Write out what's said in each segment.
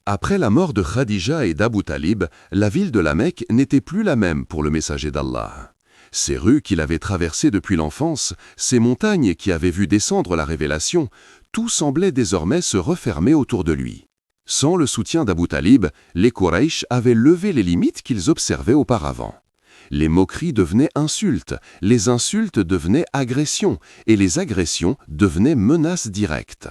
Après la mort de Khadija et d'Abu Talib, la ville de la Mecque n'était plus la même pour le messager d'Allah. Ces rues qu'il avait traversées depuis l'enfance, ces montagnes qui avaient vu descendre la révélation, tout semblait désormais se refermer autour de lui. Sans le soutien d'Abu Talib, les Quraysh avaient levé les limites qu'ils observaient auparavant. Les moqueries devenaient insultes, les insultes devenaient agressions, et les agressions devenaient menaces directes.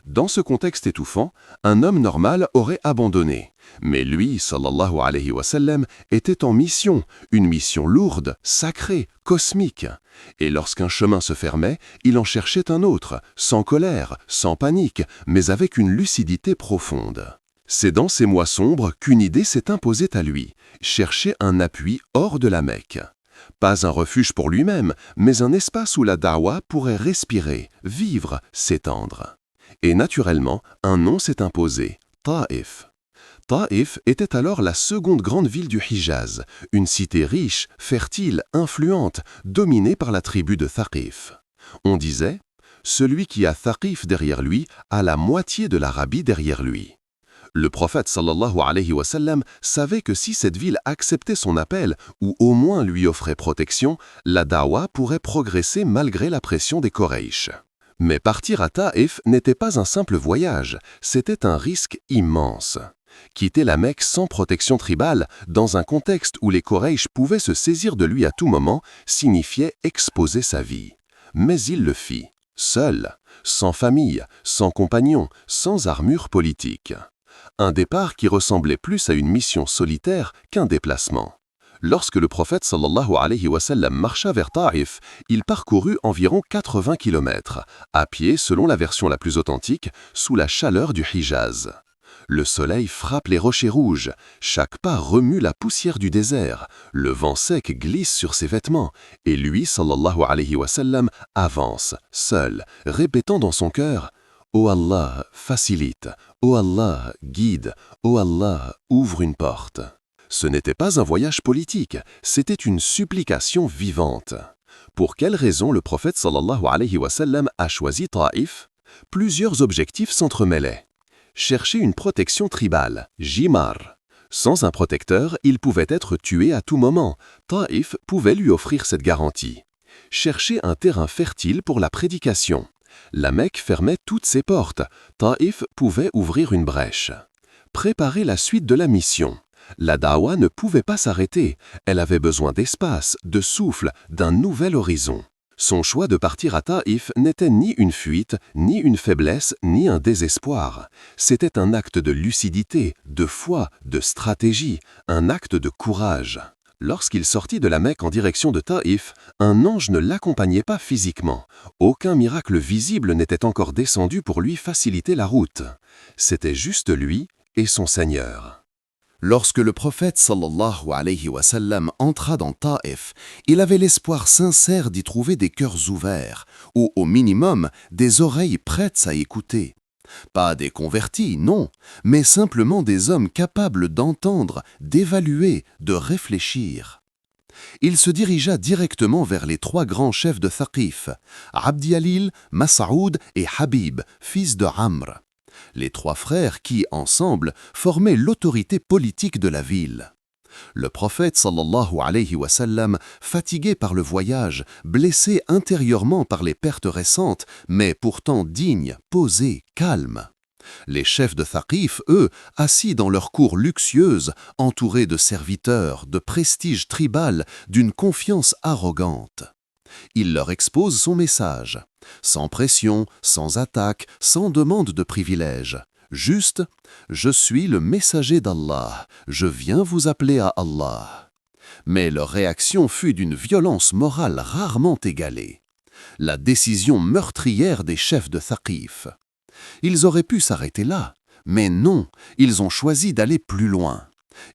Dans ce contexte étouffant, un homme normal aurait abandonné. Mais lui, sallallahu alayhi wa sallam, était en mission, une mission lourde, sacrée, cosmique. Et lorsqu'un chemin se fermait, il en cherchait un autre, sans colère, sans panique, mais avec une lucidité profonde. C'est dans ces mois sombres qu'une idée s'est imposée à lui, chercher un appui hors de la Mecque. Pas un refuge pour lui-même, mais un espace où la da'wa pourrait respirer, vivre, s'étendre. Et naturellement, un nom s'est imposé, Taïf. Taïf était alors la seconde grande ville du Hijaz, une cité riche, fertile, influente, dominée par la tribu de Thaqif. On disait, celui qui a Thaqif derrière lui a la moitié de l'Arabie derrière lui. Le prophète sallallahu alayhi wa sallam savait que si cette ville acceptait son appel, ou au moins lui offrait protection, la da'wa pourrait progresser malgré la pression des Quraysh. Mais partir à Taïf n'était pas un simple voyage, c'était un risque immense. Quitter la Mecque sans protection tribale, dans un contexte où les Quraysh pouvaient se saisir de lui à tout moment, signifiait exposer sa vie. Mais il le fit, seul, sans famille, sans compagnon, sans armure politique. Un départ qui ressemblait plus à une mission solitaire qu'un déplacement. Lorsque le prophète sallallahu alayhi wa sallam marcha vers Taïf, il parcourut environ 80 km, à pied selon la version la plus authentique, sous la chaleur du Hijaz. Le soleil frappe les rochers rouges, chaque pas remue la poussière du désert, le vent sec glisse sur ses vêtements, et lui, sallallahu alayhi wa sallam, avance, seul, répétant dans son cœur « Ô Allah, facilite, ô Allah, guide, ô Allah, ouvre une porte ». Ce n'était pas un voyage politique, c'était une supplication vivante. Pour quelle raison le prophète sallallahu alayhi wa sallam a choisi Taïf? Plusieurs objectifs s'entremêlaient. Chercher une protection tribale, Jimar. Sans un protecteur, il pouvait être tué à tout moment. Taïf pouvait lui offrir cette garantie. Chercher un terrain fertile pour la prédication. La Mecque fermait toutes ses portes. Taïf pouvait ouvrir une brèche. Préparer la suite de la mission. La da'wa ne pouvait pas s'arrêter, elle avait besoin d'espace, de souffle, d'un nouvel horizon. Son choix de partir à Taïf n'était ni une fuite, ni une faiblesse, ni un désespoir. C'était un acte de lucidité, de foi, de stratégie, un acte de courage. Lorsqu'il sortit de la Mecque en direction de Taïf, un ange ne l'accompagnait pas physiquement. Aucun miracle visible n'était encore descendu pour lui faciliter la route. C'était juste lui et son Seigneur. Lorsque le prophète sallallahu alayhi wa sallam entra dans Taïf, il avait l'espoir sincère d'y trouver des cœurs ouverts, ou au minimum des oreilles prêtes à écouter. Pas des convertis, non, mais simplement des hommes capables d'entendre, d'évaluer, de réfléchir. Il se dirigea directement vers les trois grands chefs de Thaqif, Abd Alil, Mas'oud et Habib, fils de Amr. Les trois frères qui, ensemble, formaient l'autorité politique de la ville. Le prophète sallallahu alayhi wa sallam, fatigué par le voyage, blessé intérieurement par les pertes récentes, mais pourtant digne, posé, calme. Les chefs de Thaqif, eux, assis dans leur cour luxueuse, entourés de serviteurs, de prestige tribal, d'une confiance arrogante. Il leur expose son message, sans pression, sans attaque, sans demande de privilèges. Juste, je suis le messager d'Allah, je viens vous appeler à Allah. Mais leur réaction fut d'une violence morale rarement égalée. La décision meurtrière des chefs de Thaqif. Ils auraient pu s'arrêter là, mais non, ils ont choisi d'aller plus loin.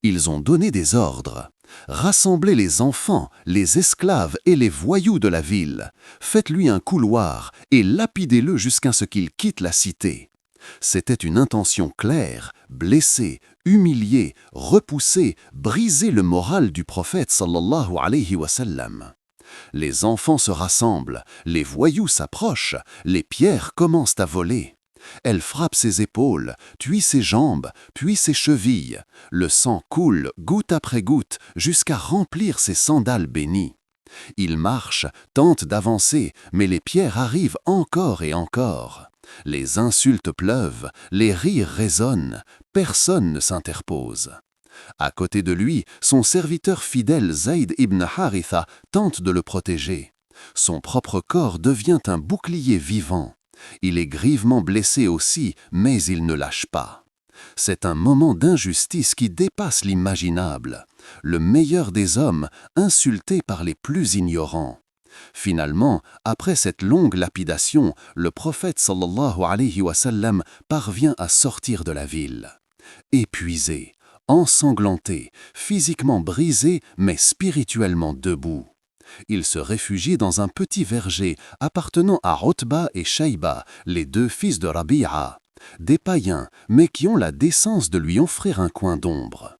Ils ont donné des ordres. Rassemblez les enfants, les esclaves et les voyous de la ville. Faites-lui un couloir et lapidez-le jusqu'à ce qu'il quitte la cité. C'était une intention claire, blesser, humilier, repousser, briser le moral du prophète sallallahu alayhi wa sallam. Les enfants se rassemblent, les voyous s'approchent, les pierres commencent à voler. Elle frappe ses épaules, puis ses jambes, puis ses chevilles. Le sang coule goutte après goutte jusqu'à remplir ses sandales bénies. Il marche, tente d'avancer, mais les pierres arrivent encore et encore. Les insultes pleuvent, les rires résonnent, personne ne s'interpose. À côté de lui, son serviteur fidèle Zayd ibn Haritha tente de le protéger. Son propre corps devient un bouclier vivant. Il est grièvement blessé aussi, mais il ne lâche pas. C'est un moment d'injustice qui dépasse l'imaginable. Le meilleur des hommes, insulté par les plus ignorants. Finalement, après cette longue lapidation, le prophète sallallahu alayhi wa sallam parvient à sortir de la ville. Épuisé, ensanglanté, physiquement brisé, mais spirituellement debout. Il se réfugie dans un petit verger appartenant à Utba et Shayba, les deux fils de Rabi'a, des païens, mais qui ont la décence de lui offrir un coin d'ombre.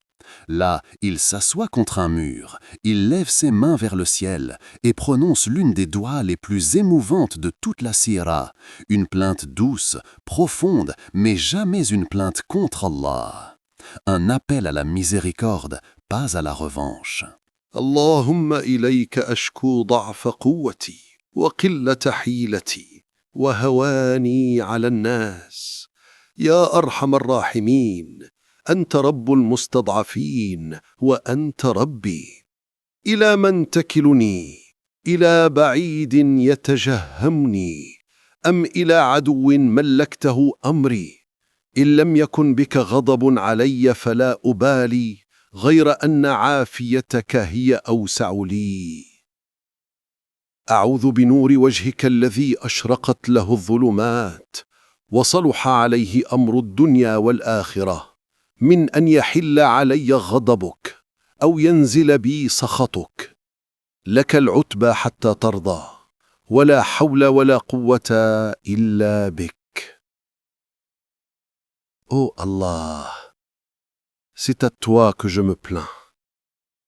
Là, il s'assoit contre un mur, il lève ses mains vers le ciel et prononce l'une des doigts les plus émouvantes de toute la sira, une plainte douce, profonde, mais jamais une plainte contre Allah. Un appel à la miséricorde, pas à la revanche. اللهم إليك أشكو ضعف قوتي وقلة حيلتي وهواني على الناس يا أرحم الراحمين أنت رب المستضعفين وأنت ربي إلى من تكلني إلى بعيد يتجهمني أم إلى عدو ملكته أمري إن لم يكن بك غضب علي فلا أبالي غير أن عافيتك هي أوسع لي أعوذ بنور وجهك الذي أشرقت له الظلمات وصلح عليه أمر الدنيا والآخرة من أن يحل علي غضبك أو ينزل بي سخطك لك العتبى حتى ترضى ولا حول ولا قوة إلا بك. Ô Allah, c'est à toi que je me plains,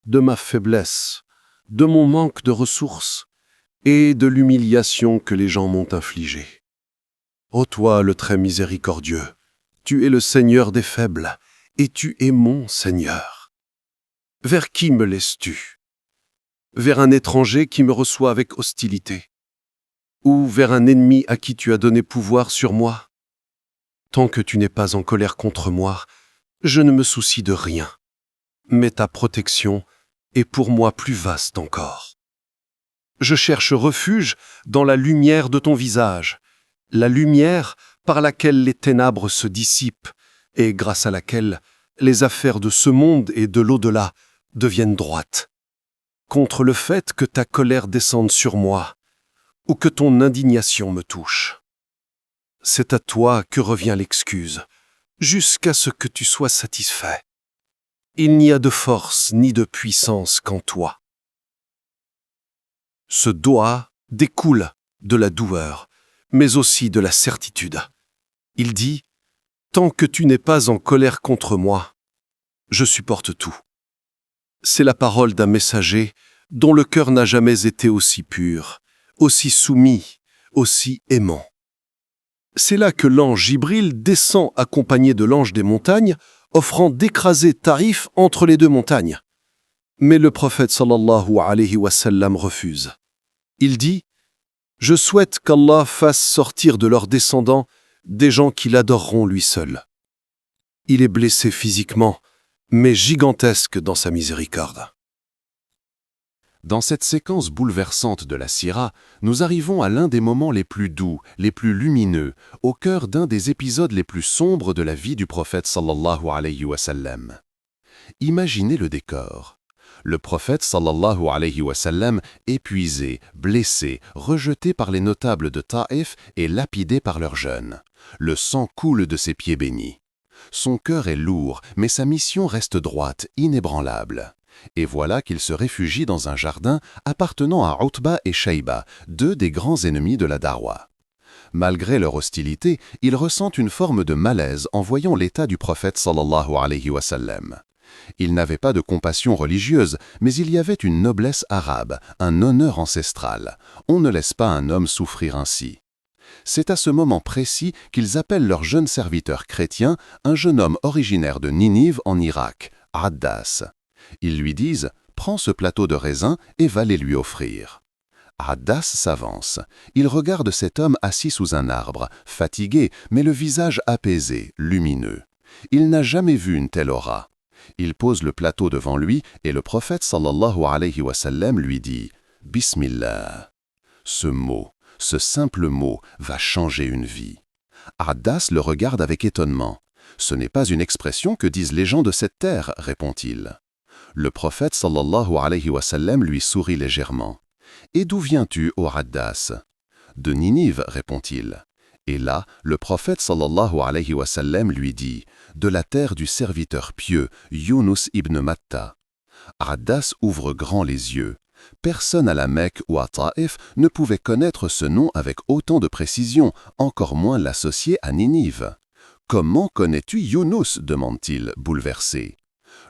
de ma faiblesse, de mon manque de ressources et de l'humiliation que les gens m'ont infligée. Ô toi le très miséricordieux, tu es le Seigneur des faibles et tu es mon Seigneur. Vers qui me laisses-tu? Vers un étranger qui me reçoit avec hostilité? Ou vers un ennemi à qui tu as donné pouvoir sur moi? Tant que tu n'es pas en colère contre moi, je ne me soucie de rien. Mais ta protection est pour moi plus vaste encore. Je cherche refuge dans la lumière de ton visage, la lumière par laquelle les ténèbres se dissipent et grâce à laquelle les affaires de ce monde et de l'au-delà deviennent droites. Contre le fait que ta colère descende sur moi ou que ton indignation me touche. C'est à toi que revient l'excuse, jusqu'à ce que tu sois satisfait. Il n'y a de force ni de puissance qu'en toi. Ce doigt découle de la doueur, mais aussi de la certitude. Il dit « Tant que tu n'es pas en colère contre moi, je supporte tout. » C'est la parole d'un messager dont le cœur n'a jamais été aussi pur, aussi soumis, aussi aimant. C'est là que l'ange Jibril descend accompagné de l'ange des montagnes, offrant d'écraser Taïf entre les deux montagnes. Mais le prophète sallallahu alayhi wa sallam refuse. Il dit « Je souhaite qu'Allah fasse sortir de leurs descendants des gens qui l'adoreront lui seul. » Il est blessé physiquement, mais gigantesque dans sa miséricorde. Dans cette séquence bouleversante de la Sira, nous arrivons à l'un des moments les plus doux, les plus lumineux, au cœur d'un des épisodes les plus sombres de la vie du prophète sallallahu alayhi wa sallam. Imaginez le décor. Le prophète sallallahu alayhi wa sallam, épuisé, blessé, rejeté par les notables de Taïf et lapidé par leurs jeunes. Le sang coule de ses pieds bénis. Son cœur est lourd, mais sa mission reste droite, inébranlable. Et voilà qu'il se réfugie dans un jardin appartenant à Utba et Shayba, deux des grands ennemis de la Darwa. Malgré leur hostilité, ils ressentent une forme de malaise en voyant l'état du prophète sallallahu alayhi wa sallam. Il n'avait pas de compassion religieuse, mais il y avait une noblesse arabe, un honneur ancestral. On ne laisse pas un homme souffrir ainsi. C'est à ce moment précis qu'ils appellent leur jeune serviteur chrétien, un jeune homme originaire de Ninive en Irak, Addas. Ils lui disent « Prends ce plateau de raisins et va les lui offrir ». Addas s'avance. Il regarde cet homme assis sous un arbre, fatigué, mais le visage apaisé, lumineux. Il n'a jamais vu une telle aura. Il pose le plateau devant lui et le prophète sallallahu alayhi wa sallam lui dit « Bismillah ». Ce mot, ce simple mot, va changer une vie. Addas le regarde avec étonnement. « Ce n'est pas une expression que disent les gens de cette terre », répond-il. Le prophète sallallahu alayhi wa sallam lui sourit légèrement. « Et d'où viens-tu, ô Addas ?»« De Ninive, répond-il. Et là, le prophète sallallahu alayhi wa sallam lui dit « De la terre du serviteur pieux, Yunus ibn Matta ». Addas ouvre grand les yeux. Personne à la Mecque ou à Taïf ne pouvait connaître ce nom avec autant de précision, encore moins l'associer à Ninive. « Comment connais-tu Yunus » demande-t-il, bouleversé.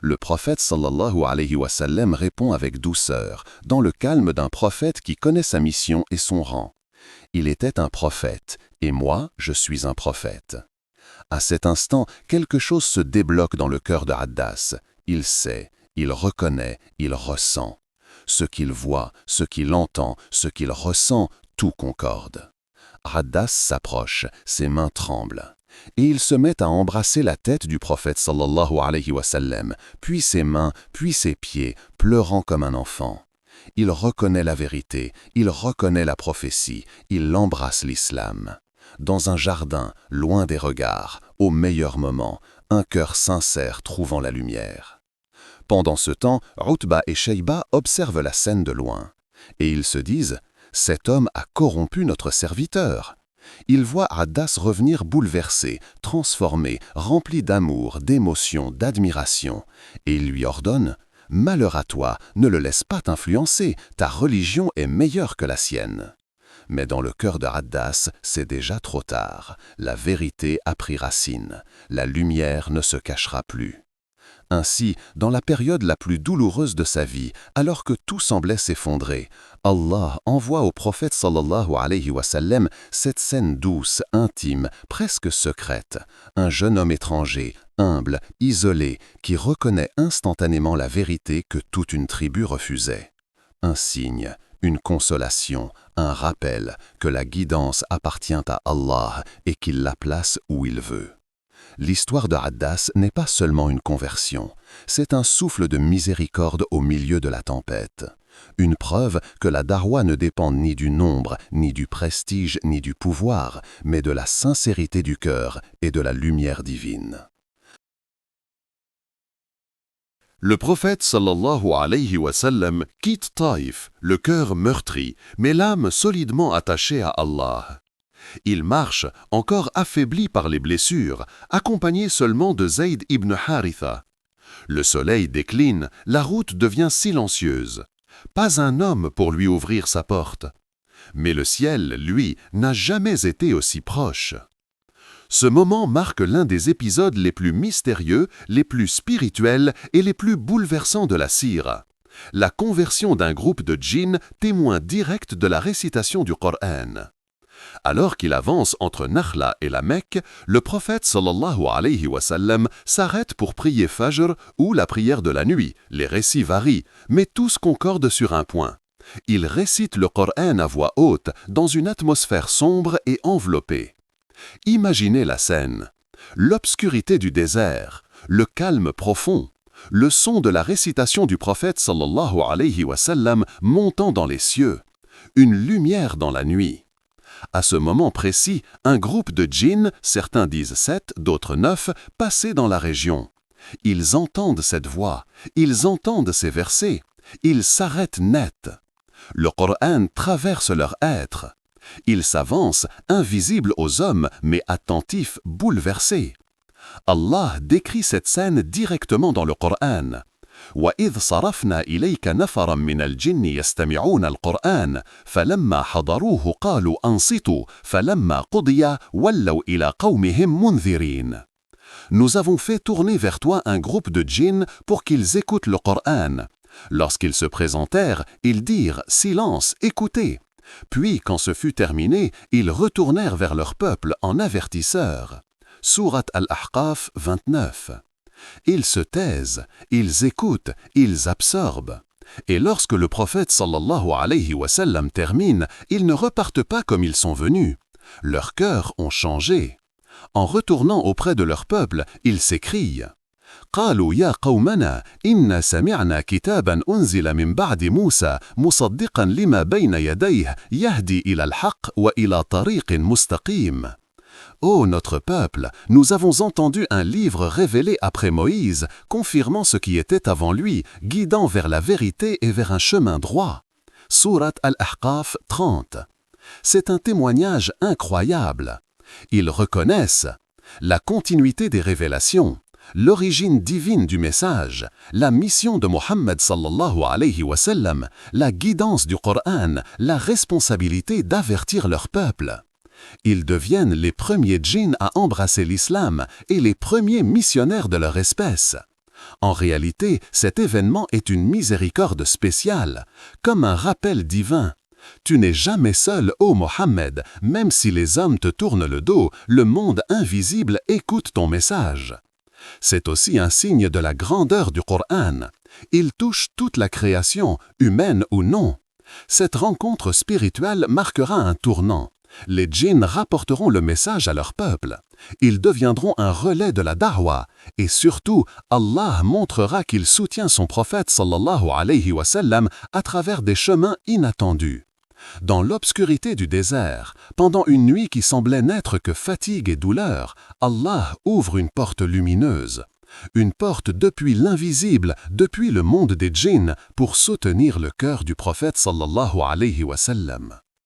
Le prophète sallallahu alayhi wa sallam répond avec douceur, dans le calme d'un prophète qui connaît sa mission et son rang. Il était un prophète, et moi, je suis un prophète. À cet instant, quelque chose se débloque dans le cœur de Addas. Il sait, il reconnaît, il ressent. Ce qu'il voit, ce qu'il entend, ce qu'il ressent, tout concorde. Addas s'approche, ses mains tremblent. Et il se met à embrasser la tête du prophète sallallahu alayhi wa sallam, puis ses mains, puis ses pieds, pleurant comme un enfant. Il reconnaît la vérité, il reconnaît la prophétie, il embrasse l'islam. Dans un jardin, loin des regards, au meilleur moment, un cœur sincère trouvant la lumière. Pendant ce temps, Utba et Shayba observent la scène de loin. Et ils se disent « Cet homme a corrompu notre serviteur ». Ils voient Addas revenir bouleversé, transformé, rempli d'amour, d'émotion, d'admiration. Et ils lui ordonnent « Malheur à toi, ne le laisse pas t'influencer, ta religion est meilleure que la sienne. » Mais dans le cœur de Addas, c'est déjà trop tard. La vérité a pris racine. La lumière ne se cachera plus. Ainsi, dans la période la plus douloureuse de sa vie, alors que tout semblait s'effondrer, Allah envoie au prophète sallallahu alayhi wa sallam cette scène douce, intime, presque secrète. Un jeune homme étranger, humble, isolé, qui reconnaît instantanément la vérité que toute une tribu refusait. Un signe, une consolation, un rappel que la guidance appartient à Allah et qu'il la place où il veut. L'histoire de Addas n'est pas seulement une conversion, c'est un souffle de miséricorde au milieu de la tempête. Une preuve que la darwa ne dépend ni du nombre, ni du prestige, ni du pouvoir, mais de la sincérité du cœur et de la lumière divine. Le prophète sallallahu alayhi wa sallam quitte Taïf, le cœur meurtri, mais l'âme solidement attachée à Allah. Il marche, encore affaibli par les blessures, accompagné seulement de Zayd ibn Haritha. Le soleil décline, la route devient silencieuse. Pas un homme pour lui ouvrir sa porte. Mais le ciel, lui, n'a jamais été aussi proche. Ce moment marque l'un des épisodes les plus mystérieux, les plus spirituels et les plus bouleversants de la sira. La conversion d'un groupe de djinns témoin direct de la récitation du Coran. Alors qu'il avance entre Nakhla et la Mecque, le prophète sallallahu alayhi wa sallam s'arrête pour prier Fajr ou la prière de la nuit. Les récits varient, mais tous concordent sur un point. Il récite le Coran à voix haute, dans une atmosphère sombre et enveloppée. Imaginez la scène. L'obscurité du désert, le calme profond, le son de la récitation du prophète sallallahu alayhi wa sallam montant dans les cieux, une lumière dans la nuit. À ce moment précis, un groupe de djinns, certains disent 7, d'autres 9, passaient dans la région. Ils entendent cette voix, ils entendent ces versets, ils s'arrêtent net. Le Coran traverse leur être. Ils s'avancent, invisibles aux hommes, mais attentifs, bouleversés. Allah décrit cette scène directement dans le Coran. وَإِذْ صَرَفْنَا إِلَيْكَ نَفَرًا مِنَ الْجِنِّ يَسْتَمِعُونَ الْقُرْآنَ فَلَمَّا حَضَرُوهُ قَالُوا أَنصِتُوا فَلَمَّا قُضِيَ وَلَّوْا إِلَى قَوْمِهِمْ مُنذِرِينَ. Nous avons fait tourner vers toi un groupe de djinns pour qu'ils écoutent le Coran. Lorsqu'ils se présentèrent, ils dirent « Silence, écoutez ». Puis, quand ce fut terminé, ils retournèrent vers leur peuple en avertisseurs. Sourate Al-Ahqaf 29. Ils se taisent, ils écoutent, ils absorbent. Et lorsque le prophète sallallahu alayhi wa sallam termine, ils ne repartent pas comme ils sont venus. Leurs cœurs ont changé. En retournant auprès de leur peuple, ils s'écrient قالوا يا قومنا إنا سمعنا كتابا أنزل من بعد موسى مصدقا لما بين يديه يهدي إلى الحق وإلى طريق مستقيم. Ô notre peuple, nous avons entendu un livre révélé après Moïse, confirmant ce qui était avant lui, guidant vers la vérité et vers un chemin droit. Sourate Al-Ahqaf 30. C'est un témoignage incroyable. Ils reconnaissent la continuité des révélations, l'origine divine du message, la mission de Mohammed sallallahu alayhi wa sallam, la guidance du Coran, la responsabilité d'avertir leur peuple. Ils deviennent les premiers djinns à embrasser l'islam et les premiers missionnaires de leur espèce. En réalité, cet événement est une miséricorde spéciale, comme un rappel divin. Tu n'es jamais seul, ô Mohammed, même si les hommes te tournent le dos, le monde invisible écoute ton message. C'est aussi un signe de la grandeur du Coran. Il touche toute la création, humaine ou non. Cette rencontre spirituelle marquera un tournant. Les djinns rapporteront le message à leur peuple. Ils deviendront un relais de la da'wa. Et surtout, Allah montrera qu'il soutient son prophète sallallahu alayhi wa sallam à travers des chemins inattendus. Dans l'obscurité du désert, pendant une nuit qui semblait n'être que fatigue et douleur, Allah ouvre une porte lumineuse. Une porte depuis l'invisible, depuis le monde des djinns, pour soutenir le cœur du prophète sallallahu alayhi wa sallam.